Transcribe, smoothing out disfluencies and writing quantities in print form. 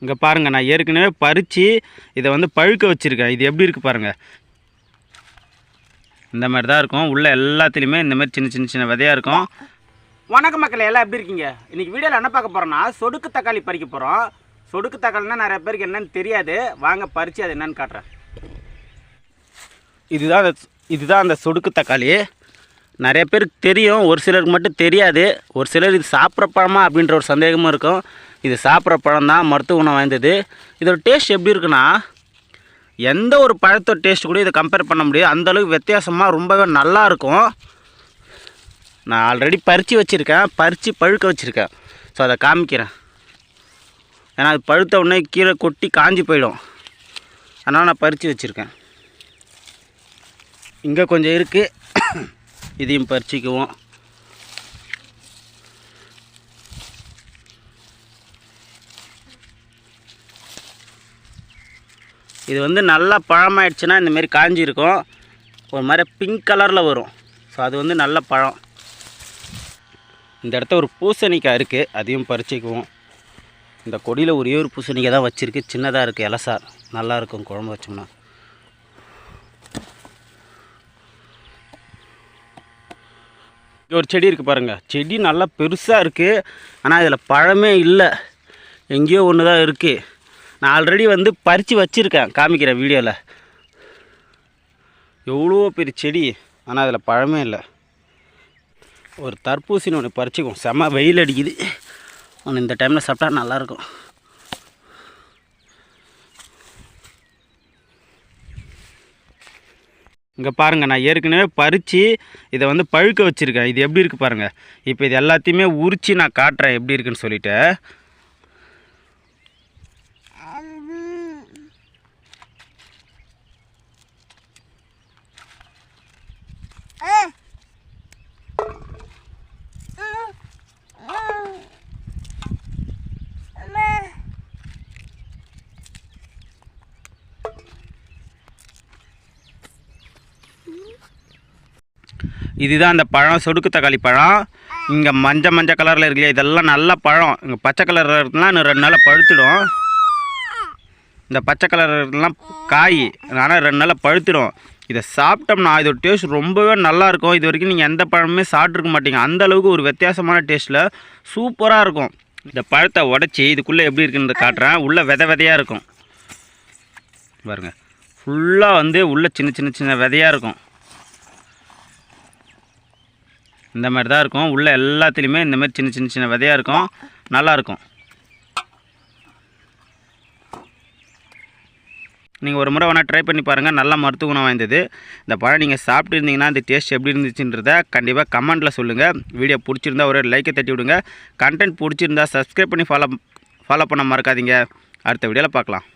இங்கே பாருங்கள், நான் ஏற்கனவே பறித்து இதை வந்து பழுக்க வச்சுருக்கேன். இது எப்படி இருக்குது பாருங்கள். இந்த மாதிரி தான் இருக்கும். உள்ளே எல்லாத்துலேயுமே இந்த மாதிரி சின்ன சின்ன சின்ன விதையாக இருக்கும். வணக்கம் மக்களே, எல்லாம் எப்படி இருக்கீங்க? இன்றைக்கி வீடியோவில் என்ன பார்க்க போகிறோன்னா சொடுக்கு தக்காளி பறிக்க போகிறோம். சொடுக்கு தக்காளினா நிறைய பேருக்கு என்னென்னு தெரியாது. வாங்க பறித்து அது என்னென்னு காட்டுறேன். இதுதான் அந்த சொடுக்கு தக்காளி. நிறைய பேருக்கு தெரியும், ஒரு சிலருக்கு மட்டும் தெரியாது. ஒரு சிலர் இது சாப்பிட்ற பழமா அப்படின்ற ஒரு சந்தேகமும் இருக்கும். இது சாப்பிட்ற பழம் தான், மருத்துவ குணம் வாய்ந்தது. இதோட டேஸ்ட் எப்படி இருக்குன்னா, எந்த ஒரு பழத்தோட டேஸ்ட் கூட இதை கம்பேர் பண்ண முடியாது. அந்தளவுக்கு வித்தியாசமாக ரொம்பவே நல்லாயிருக்கும். நான் ஆல்ரெடி பறித்து வச்சுருக்கேன், பறித்து பழுக்க வச்சுருக்கேன். ஸோ அதை காமிக்கிறேன். ஏன்னா அது பழுத்த உடனே கீழே கொட்டி காஞ்சி போயிடும். அதனால் நான் பறித்து வச்சுருக்கேன். இங்கே கொஞ்சம் இருக்குது, இதையும் பறிச்சிக்குவோம். இது வந்து நல்லா பழமாயிடுச்சுன்னா இந்தமாரி காஞ்சி இருக்கும். ஒரு மாதிரி பிங்க் கலரில் வரும். ஸோ அது வந்து நல்ல பழம். இந்த இடத்த ஒரு பூசணிக்காய் இருக்குது, அதையும் பறிச்சிக்குவோம். இந்த கொடியில் ஒரே ஒரு பூசணிக்காய் தான் வச்சுருக்கு, சின்னதாக இருக்குது. இலசார் நல்லாயிருக்கும் குழம்பு வச்சோம்னா. ஒரு செடி இருக்குது பாருங்கள். செடி நல்லா பெருசாக இருக்குது, ஆனால் இதில் பழமே இல்லை. எங்கேயோ ஒன்று தான் இருக்குது. நான் ஆல்ரெடி வந்து பறித்து வச்சுருக்கேன், காமிக்கிறேன் வீடியோவில். எவ்வளோ பெரிய செடி, ஆனால் அதில் பழமே இல்லை. ஒரு தர்பூசணி ஒன்று பறிச்சிக்குவோம். செம்ம வெயில் அடிக்குது, ஒன்று இந்த டைமில் சாப்பிட்டா நல்லாயிருக்கும். இங்கே பாருங்கள், நான் ஏற்கனவே பறித்து இதை வந்து பழுக்க வச்சுருக்கேன். இது எப்படி இருக்குது பாருங்கள். இப்போ இது எல்லாத்தையுமே உரித்து நான் காட்டுறேன் எப்படி இருக்குன்னு சொல்லிவிட்டு. இதுதான் அந்த பழம், சொடுக்கு தக்காளி பழம். இங்கே மஞ்சள் கலரில் இருக்குல்லையா, இதெல்லாம் நல்ல பழம். இங்கே பச்சை கலரில் இருக்குன்னா இன்னும் 2 நாளில் பழுத்துடும். இந்த பச்சை கலர்லாம் காய், ஆனால் 2 நாளில் பழுத்துடும். இதை சாப்பிட்டோம்னா இதோட டேஸ்ட் ரொம்பவே நல்லாயிருக்கும். இது வரைக்கும் நீங்கள் எந்த பழமுமே சாப்பிட்ருக்க மாட்டீங்க. அந்தளவுக்கு ஒரு வித்தியாசமான டேஸ்ட்டில் சூப்பராக இருக்கும். இந்த பழத்தை உடச்சி இதுக்குள்ளே எப்படி இருக்குன்னு காட்டுறேன். உள்ளே விதையாக இருக்கும் பாருங்கள். ஃபுல்லாக வந்து உள்ளே சின்ன சின்ன சின்ன விதையாக இருக்கும். இந்த மாதிரி தான் இருக்கும். உள்ளே எல்லாத்துலேயுமே இந்த மாதிரி சின்ன சின்ன சின்ன விதையாக இருக்கும். நல்லாயிருக்கும். நீங்கள் ஒரு முறை வேணால் ட்ரை பண்ணி பாருங்கள். நல்லா மருத்துவ குணம் வாய்ந்தது. இந்த பழம் நீங்கள் சாப்பிட்டு இருந்தீங்கன்னா இந்த டேஸ்ட் எப்படி இருந்துச்சுன்றதை கண்டிப்பாக கமெண்ட்டில் சொல்லுங்கள். வீடியோ பிடிச்சிருந்தா ஒரு லைக்கை தட்டி விடுங்க. கண்டென்ட் பிடிச்சிருந்தா சப்ஸ்கிரைப் பண்ணி ஃபாலோ பண்ண மறக்காதீங்க. அடுத்த வீடியோவில் பார்க்கலாம்.